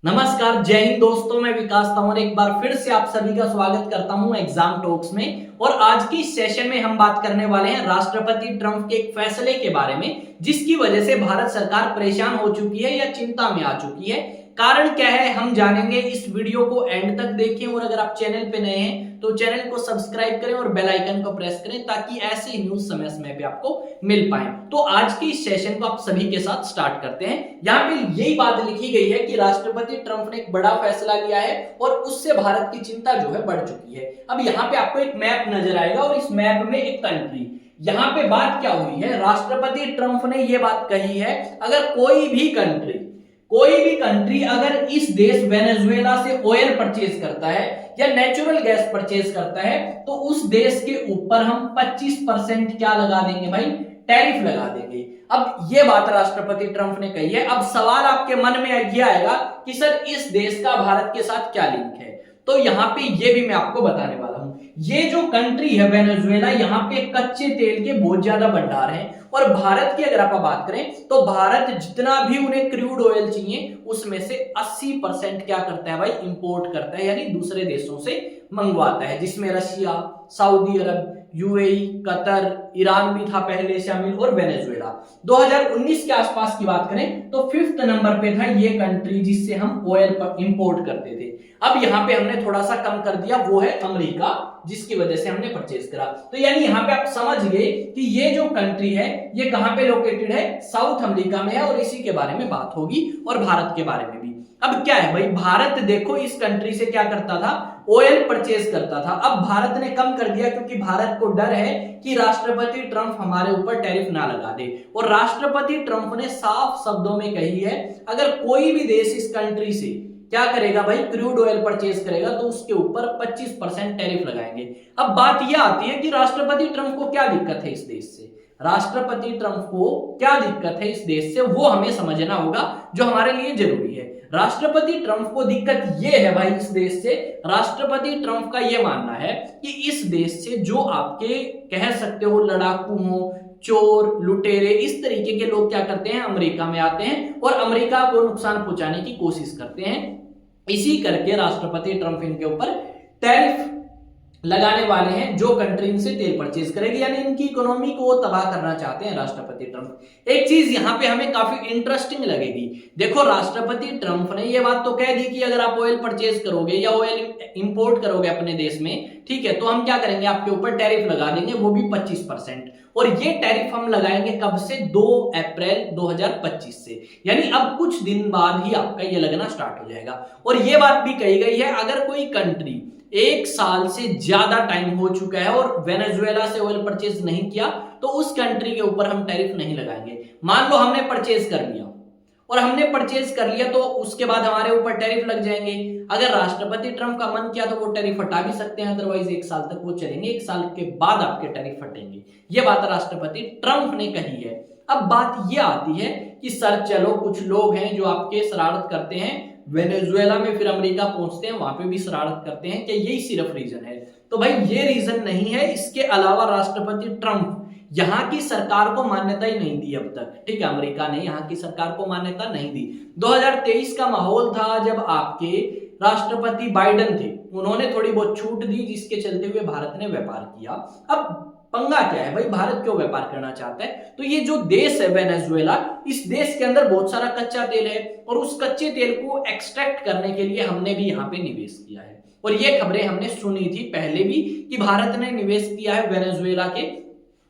नमस्कार, जय हिंद दोस्तों। मैं विकास तंवर एक बार फिर से आप सभी का स्वागत करता हूं एग्जाम टॉक्स में। और आज की सेशन में हम बात करने वाले हैं राष्ट्रपति ट्रंप के एक फैसले के बारे में, जिसकी वजह से भारत सरकार परेशान हो चुकी है या चिंता में आ चुकी है। कारण क्या है हम जानेंगे। इस वीडियो को एंड तक देखें और अगर आप चैनल पे नए हैं तो चैनल को सब्सक्राइब करें और बेल आइकन को प्रेस करें ताकि ऐसे न्यूज समय समय पे आपको मिल पाए। तो आज की इस सेशन को आप सभी के साथ स्टार्ट करते हैं। यहाँ पे यही बात लिखी गई है कि राष्ट्रपति ट्रंप ने एक बड़ा फैसला लिया है और उससे भारत की चिंता जो है बढ़ चुकी है। अब यहाँ पे आपको एक मैप नजर आएगा और इस मैप में एक कंट्री, यहाँ पे बात क्या हुई है, राष्ट्रपति ट्रंप ने ये बात कही है, अगर कोई भी कंट्री अगर इस देश वेनेजुएला से ऑयल परचेज करता है या नेचुरल गैस परचेज करता है तो उस देश के ऊपर हम 25% क्या लगा देंगे भाई, टैरिफ लगा देंगे। अब ये बात राष्ट्रपति ट्रंप ने कही है। अब सवाल आपके मन में ये आएगा कि सर इस देश का भारत के साथ क्या लिंक है, तो यहाँ पे ये भी मैं आपको बताने वाला हूं। ये जो कंट्री है वेनेजुएला, यहाँ पे कच्चे तेल के बहुत ज्यादा भंडार हैं और भारत की अगर आप बात करें तो भारत जितना भी उन्हें क्रूड ऑयल चाहिए उसमें से 80% क्या करता है भाई, इंपोर्ट करता है, यानी दूसरे देशों से मंगवाता है, जिसमें रशिया, सऊदी अरब, यूएई, कतर, ईरान भी था पहले शामिल और वेनेजुएला। 2019 के आसपास की बात करें तो 5th नंबर पे था ये कंट्री जिससे हम ऑयल इंपोर्ट करते थे। अब यहाँ पे हमने थोड़ा सा कम कर दिया, वो है अमेरिका, जिसकी वजह से हमने परचेज करा। तो यानी यहाँ पे आप समझ गए कि ये जो कंट्री है ये कहां पे लोकेटेड है, साउथ अमेरिका में है और इसी के बारे में बात होगी और भारत के बारे में भी। अब क्या है भाई, भारत देखो इस कंट्री से क्या करता था, ऑयल परचेज करता था। अब भारत ने कम कर दिया क्योंकि भारत को डर है कि राष्ट्रपति ट्रंप हमारे ऊपर टैरिफ ना लगा दे। और राष्ट्रपति ट्रंप ने साफ शब्दों में कही है, अगर कोई भी देश इस कंट्री से क्या करेगा भाई, क्रूड ऑयल परचेज करेगा तो उसके ऊपर 25% टैरिफ लगाएंगे। अब बात यह आती है कि राष्ट्रपति ट्रंप को क्या दिक्कत है इस देश से, राष्ट्रपति ट्रंप को क्या दिक्कत है इस देश से, वो हमें समझना होगा, जो हमारे लिए जरूरी है। राष्ट्रपति ट्रंप को दिक्कत ये है भाई इस देश से, राष्ट्रपति ट्रंप का ये मानना है कि इस देश से जो आपके कह सकते हो लड़ाकू हो, चोर, लुटेरे, इस तरीके के लोग क्या करते हैं, अमेरिका में आते हैं और अमेरिका को नुकसान पहुंचाने की कोशिश करते हैं। इसी करके राष्ट्रपति ट्रंप इनके ऊपर टैरिफ लगाने वाले हैं जो कंट्री इनसे तेल परचेज करेगी, यानी इनकी इकोनॉमी को तबाह करना चाहते हैं राष्ट्रपति ट्रंप। एक चीज यहां पे हमें काफी इंटरेस्टिंग लगेगी। देखो राष्ट्रपति ट्रंप ने ये बात तो कह दी कि अगर आप ऑयल परचेज करोगे या ऑयल इंपोर्ट करोगे अपने देश में, ठीक है, तो हम क्या करेंगे, आपके ऊपर टैरिफ लगा देंगे, वो भी 25%। और ये टैरिफ हम लगाएंगे कब से, 2 अप्रैल 2025 से, यानी अब कुछ दिन बाद ही आपका ये लगना स्टार्ट हो जाएगा। और ये बात भी कही गई है, अगर कोई कंट्री 1 साल से ज्यादा टाइम हो चुका है और वेनेजुएला से ऑयल परचेज नहीं किया तो उस कंट्री के ऊपर हम टैरिफ नहीं लगाएंगे। मान लो हमने परचेज कर लिया और हमने परचेज कर लिया तो उसके बाद हमारे ऊपर टैरिफ लग जाएंगे। अगर राष्ट्रपति ट्रंप का मन किया तो वो टैरिफ हटा भी सकते हैं, अदरवाइज 1 साल तक वो चलेंगे, 1 साल के बाद आपके टैरिफ हटेंगे। ये बात राष्ट्रपति ट्रंप ने कही है। अब बात ये आती है कि सर चलो कुछ लोग हैं जो आपके शरारत करते हैं वेनेजुएला में, फिर अमेरिका पहुंचते हैं, वहां पे भी शरारत करते हैं, क्या यही सिर्फ रीजन है? तो भाई ये रीजन नहीं है, इसके अलावा राष्ट्रपति ट्रंप यहां की सरकार को मान्यता ही नहीं दी अब तक, ठीक है, अमेरिका ने यहां की सरकार को मान्यता नहीं दी। 2023 का माहौल था जब आपके राष्ट्रपति बाइडेन थे, उन्होंने थोड़ी बहुत छूट दी जिसके चलते हुए भारत ने व्यापार किया। अब पंगा क्या है भाई, भारत क्यों व्यापार करना चाहता है, तो ये जो देश है वेनेजुएला, इस देश के अंदर बहुत सारा कच्चा तेल है और उस कच्चे तेल को एक्सट्रैक्ट करने के लिए हमने भी यहाँ पे निवेश किया है। और ये खबरें हमने सुनी थी पहले भी कि भारत ने निवेश किया है वेनेजुएला के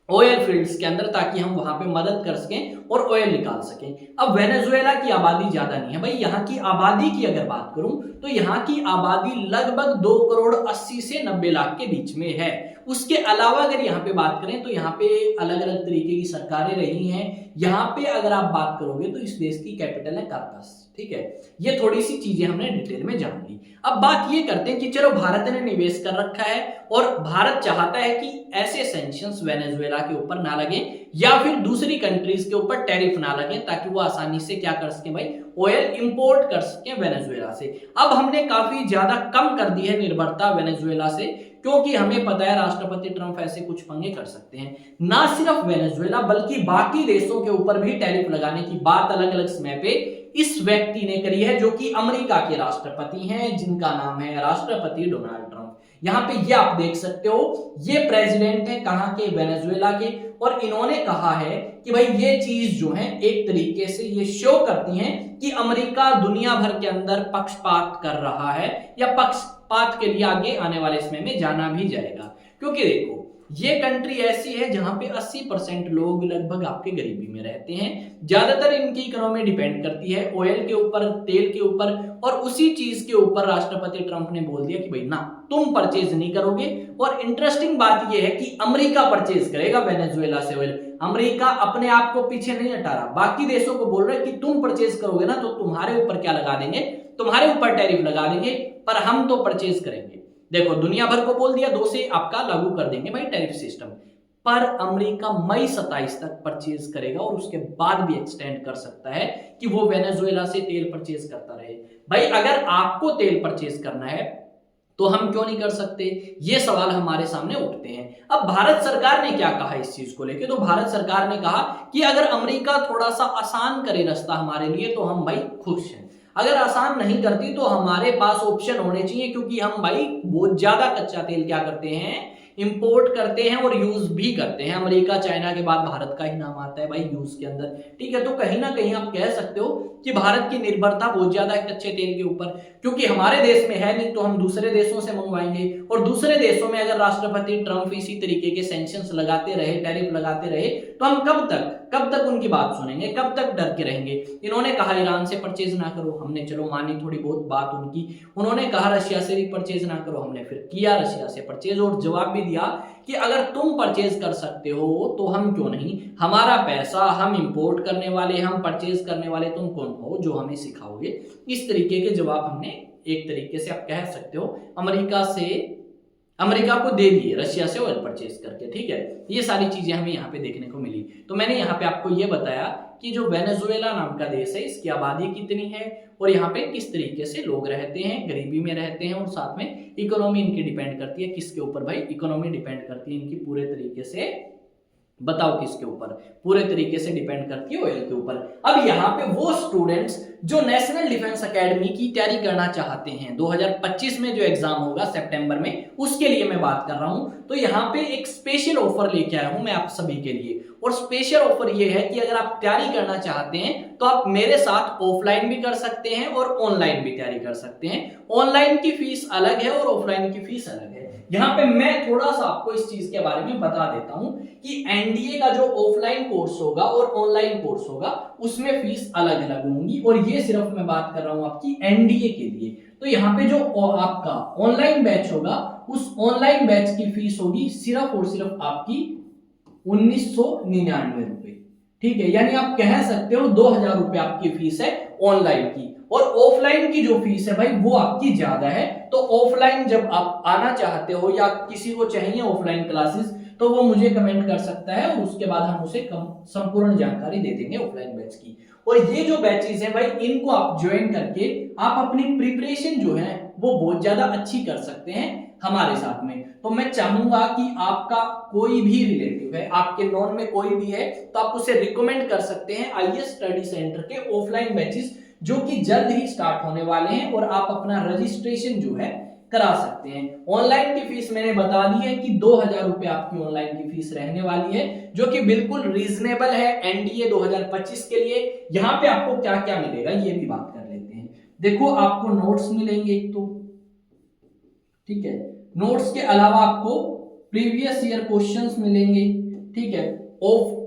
ऑयल फील्ड्स के अंदर ताकि हम वहां पे मदद कर सकें और ऑयल निकाल सकें। अब वेनेजुएला की आबादी ज्यादा नहीं है भाई, यहाँ की आबादी की अगर बात करूं तो यहाँ की आबादी लगभग 2 करोड़ 80 से 90 लाख के बीच में है। उसके अलावा अगर यहाँ पे बात करें तो यहाँ पे अलग अलग तरीके की सरकारें रही हैं। यहाँ पे अगर आप बात करोगे तो इस देश की कैपिटल है कार्कस, ठीक है। ये थोड़ी सी चीजें हमने डिटेल में जान ली। अब बात ये करते हैं कि चलो भारत ने निवेश कर रखा है और भारत चाहता है कि ऐसे सैंक्शंस वेनेजुएला के ऊपर ना लगे या फिर दूसरी कंट्रीज के ऊपर टैरिफ ना लगे ताकि वो आसानी से क्या कर सके भाई, ऑयल इंपोर्ट कर सके वेनेजुएला से। अब हमने काफी ज्यादा कम कर दी है निर्भरता वेनेजुएला से, क्योंकि हमें पता है राष्ट्रपति ट्रंप ऐसे कुछ पंगे कर सकते हैं। ना सिर्फ वेनेजुएला बल्कि बाकी देशों के ऊपर भी टैरिफ लगाने की बात अलग अलग समय पे इस व्यक्ति ने करी है, जो कि अमेरिका के राष्ट्रपति हैं, जिनका नाम है राष्ट्रपति डोनाल्ड ट्रंप। यहाँ पे ये आप देख सकते हो, ये प्रेसिडेंट है कहाँ के, वेनेजुएला के, और इन्होंने कहा है कि भाई ये चीज जो है एक तरीके से ये शो करती है कि अमेरिका दुनिया भर के अंदर पक्षपात कर रहा है, या पक्षपात के लिए आगे आने वाले समय में जाना भी जाएगा। क्योंकि देखो, ये कंट्री ऐसी है जहां पे 80% लोग लगभग आपके गरीबी में रहते हैं। ज्यादातर इनकी इकोनॉमी डिपेंड करती है ऑयल के ऊपर, तेल के ऊपर, और उसी चीज के ऊपर राष्ट्रपति ट्रंप ने बोल दिया कि भाई ना, तुम परचेज नहीं करोगे। और इंटरेस्टिंग बात यह है कि अमेरिका परचेज करेगा वेनेजुएला से ऑयल। अमेरिका अपने आप को पीछे नहीं हटा रहा, बाकी देशों को बोल रहा है कि तुम परचेज करोगे ना तो तुम्हारे ऊपर क्या लगा देंगे, तुम्हारे ऊपर टैरिफ लगा देंगे, पर हम तो परचेज करेंगे। देखो, दुनिया भर को बोल दिया 2 से आपका लागू कर देंगे भाई टैरिफ सिस्टम, पर अमेरिका मई 27 तक परचेज करेगा और उसके बाद भी एक्सटेंड कर सकता है कि वो वेनेजुएला से तेल परचेज करता रहे। भाई अगर आपको तेल परचेज करना है तो हम क्यों नहीं कर सकते, ये सवाल हमारे सामने उठते हैं। अब भारत सरकार ने क्या कहा इस चीज को लेके, तो भारत सरकार ने कहा कि अगर अमेरिका थोड़ा सा आसान करे रास्ता हमारे लिए तो हम भाई खुश हैं। अगर आसान नहीं करती तो हमारे पास ऑप्शन होने चाहिए, क्योंकि हम भाई बहुत ज्यादा कच्चा तेल क्या करते हैं, इंपोर्ट करते हैं और यूज भी करते हैं। अमेरिका चाइना के बाद भारत का ही नाम आता है भाई यूज के अंदर, ठीक है। तो कहीं ना कहीं आप कह सकते हो कि भारत की निर्भरता बहुत ज्यादा है कच्चे तेल के ऊपर, क्योंकि हमारे देश में है नहीं तो हम दूसरे देशों से मंगवाएंगे। और दूसरे देशों में अगर राष्ट्रपति ट्रंप इसी तरीके के सैंक्शंस लगाते रहे, टैरिफ लगाते रहे, तो हम कब तक उनकी बात सुनेंगे, कब तक डर के रहेंगे। इन्होंने कहा ईरान से परचेज ना करो, हमने चलो मानी थोड़ी बहुत बात उनकी। उन्होंने कहा रशिया से भी परचेज ना करो, हमने फिर किया रशिया से परचेज, और जवाब भी दिया कि अगर तुम परचेज कर सकते हो तो हम क्यों नहीं, हमारा पैसा, हम इंपोर्ट करने वाले, हम परचेज करने वाले, तुम कौन हो जो हमें सिखाओगे। इस तरीके के जवाब हमने एक तरीके से आप कह सकते हो अमेरिका को दे दिए रशिया से ऑयल परचेज करके, ठीक है। ये सारी चीजें हमें यहाँ पे देखने को मिली। तो मैंने यहाँ पे आपको ये बताया कि जो वेनेजुएला नाम का देश है, इसकी आबादी कितनी है और यहाँ पे किस तरीके से लोग रहते हैं, गरीबी में रहते हैं, और साथ में इकोनॉमी इनकी डिपेंड करती है किसके ऊपर भाई, इकोनॉमी डिपेंड करती है इनकी पूरे तरीके से, बताओ किसके ऊपर, पूरे तरीके से डिपेंड करती है ऑयल के ऊपर। अब यहाँ पे वो स्टूडेंट्स जो नेशनल डिफेंस एकेडमी की तैयारी करना चाहते हैं, 2025 में जो एग्जाम होगा सितंबर में, उसके लिए मैं बात कर रहा हूं। तो यहाँ पे एक स्पेशल ऑफर लेके आया हूं मैं आप सभी के लिए, और स्पेशल ऑफर ये है कि अगर आप तैयारी करना चाहते हैं तो आप मेरे साथ ऑफलाइन भी कर सकते हैं और ऑनलाइन भी तैयारी कर सकते हैं। ऑनलाइन की फीस अलग है और ऑफलाइन की फीस अलग है। यहाँ पे मैं थोड़ा सा आपको इस चीज के बारे में बता देता हूं कि एनडीए का जो ऑफलाइन कोर्स होगा और ऑनलाइन कोर्स होगा उसमें फीस अलग अलग होंगी, और ये सिर्फ मैं बात कर रहा हूं आपकी एनडीए के लिए। तो यहाँ पे जो आपका ऑनलाइन बैच होगा, उस ऑनलाइन बैच की फीस होगी सिर्फ और सिर्फ आपकी 1999 रुपए, ठीक है। यानी आप कह सकते हो 2000 रुपए आपकी फीस है ऑनलाइन की, और ऑफलाइन की जो फीस है भाई वो आपकी ज्यादा है। तो ऑफलाइन जब आप आना चाहते हो या किसी को चाहिए ऑफलाइन क्लासेस, तो वो मुझे कमेंट कर सकता है और उसके बाद हम उसे संपूर्ण जानकारी दे देंगे ऑफलाइन बैच की। और ये जो बैचेस है भाई, इनको आप ज्वाइन करके आप अपनी प्रिपरेशन जो है वो बहुत ज्यादा अच्छी कर सकते हैं हमारे साथ में। तो मैं चाहूंगा कि आपका कोई भी रिलेटिव है, आपके नॉन में कोई भी है, तो आप उसे रिकमेंड कर सकते हैं आईएएस स्टडी सेंटर के ऑफलाइन बैचेस, जो कि जल्द ही स्टार्ट होने वाले हैं, और आप अपना रजिस्ट्रेशन जो है करा सकते हैं। ऑनलाइन की फीस मैंने बता दी है कि 2000 रुपए आपकी ऑनलाइन की फीस रहने वाली है, जो कि बिल्कुल रीजनेबल है एनडीए 2025 के लिए। यहाँ पे आपको क्या क्या मिलेगा ये भी बात कर लेते हैं। देखो, आपको नोट्स मिलेंगे एक तो, ठीक है। नोट्स के अलावा आपको प्रीवियस ईयर क्वेश्चंस मिलेंगे, ठीक है।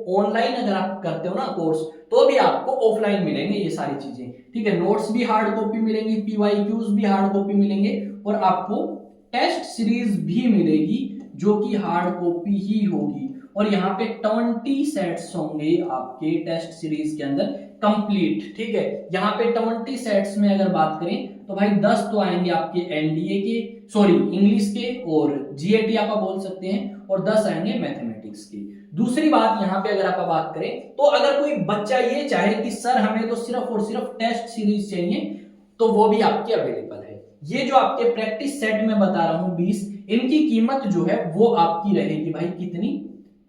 ऑनलाइन अगर आप करते हो ना कोर्स, तो भी आपको ऑफलाइन मिलेंगे ये सारी चीजें, ठीक है। नोट्स भी हार्ड कॉपी मिलेंगी, पीवाईक्यूज भी हार्ड कॉपी मिलेंगे, और आपको टेस्ट सीरीज भी मिलेगी जो कि हार्ड कॉपी ही होगी। और यहाँ पे 20 सेट्स होंगे आपके टेस्ट सीरीज के अंदर कंप्लीट, ठीक है। यहाँ पे 20 सेट्स में अगर बात करें तो भाई 10 तो आएंगे आपके एनडीए के, सॉरी इंग्लिश के और जीएटी आप बोल सकते हैं, और 10 आएंगे मैथमेटिक्स के। दूसरी बात यहाँ पे अगर आप बात करें तो अगर कोई बच्चा ये चाहे कि सर हमें तो सिर्फ और सिर्फ टेस्ट सीरीज चाहिए, तो वो भी आपकी अवेलेबल है। ये जो आपके प्रैक्टिस सेट में बता रहा हूं 20, इनकी कीमत जो है वो आपकी रहेगी भाई कितनी,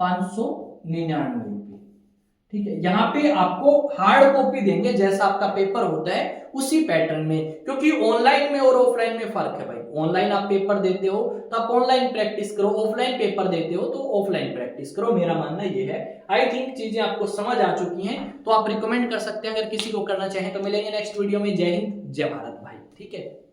599 रुपए, ठीक है, यहाँ पे आपको हार्ड कॉपी देंगे जैसा आपका पेपर होता है उसी पैटर्न में, क्योंकि ऑनलाइन में और ऑफलाइन में फर्क है भाई। ऑनलाइन आप पेपर देते हो तो आप ऑनलाइन प्रैक्टिस करो, ऑफलाइन पेपर देते हो तो ऑफलाइन प्रैक्टिस करो, मेरा मानना ये है। आई थिंक चीजें आपको समझ आ चुकी हैं, तो आप रिकमेंड कर सकते हैं अगर किसी को करना चाहें तो। मिलेंगे नेक्स्ट वीडियो में। जय हिंद जय भारत भाई, ठीक है।